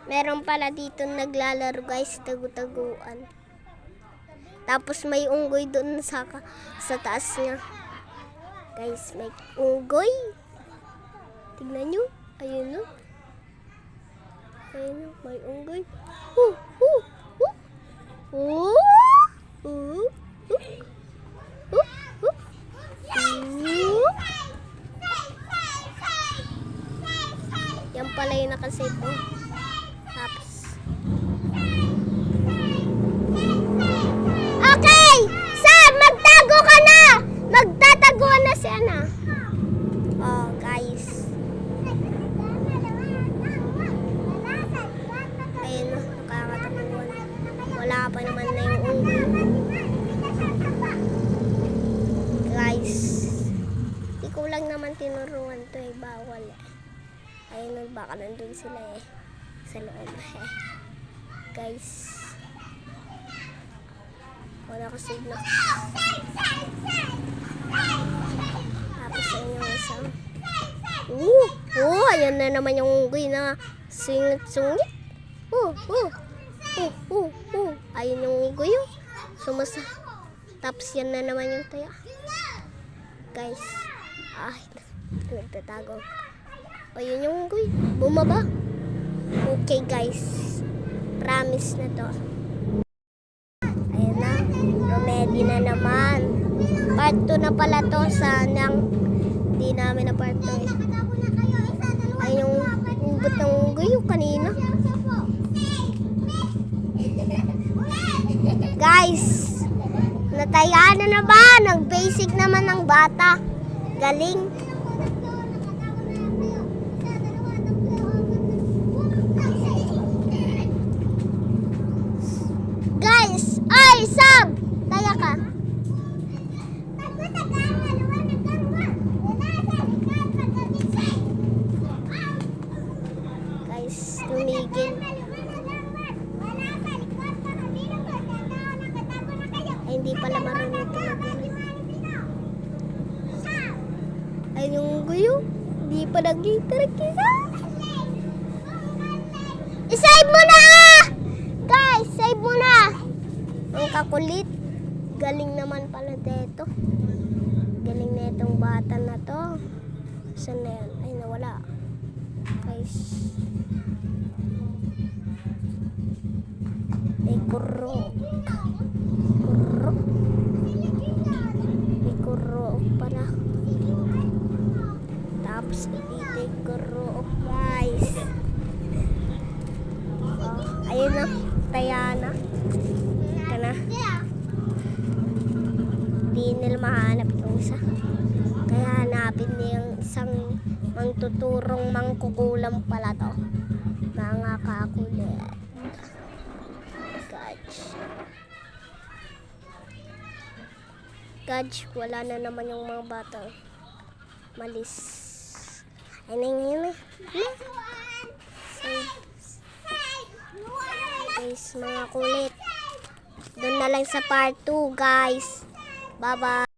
Meron pala dito naglalaro guys, tagu-taguan. Tapos may unggoy doon sa taas niya. Guys, may unggoy. Tignan nyo. Ayun o. Ayun o, may unggoy. Yan pala yung nakasave mo. Tapos okay! Sam, magtago ka na! Magtataguan na si Ana. Oh, guys. Ayun o, nakakataguan. Wala pa naman na yung unggoy. Guys, di ko lang naman tinuruan to eh. Bawal eh. Ayun, baka nandun sila eh. Sa loob eh. Guys. Wala ko save na. Tapos ayun yung isang. Ayan na naman yung unggoy na singit-sungit. Ayun yung unggoy yun. Tapos yan na naman yung taya. Guys. Ay, nagtatago. Ayun yung unggoy. Bumaba. Okay guys. Promise na to. Ayun na. Remedy na naman. Part 2 na pala to. Sanang hindi namin na part 2 eh. Ayun yung ubot ng unggoy yung kanina. Guys. Natayaan na ba? Nag-basic naman ng bata. Galing. Guys, ay Sam, taya ka. Guys, tumigil. Ay, hindi pala marunong tumigil. Ay, yung guyo. Hindi pa nag-itarikisa. I-save mo na! Guys, save mo na! Ang kakulit. Galing naman pala dito. Galing na itong bata na to. Saan na yan? Ay, nawala. Guys. May kurok. Kurok. May kurok pala. Tapos dito yung kurok, guys. Oh, ayun na. Taya na. Ika na. Hindi nila mahanap yung isa. Kaya hanapin niya yung isang mangtuturong mangkukulam pala to. Mga kakulit. Gosh, wala na naman yung mga bata. Malis. Ayun na. Guys, mga kulit. Doon na lang sa part 2, guys. Bye-bye.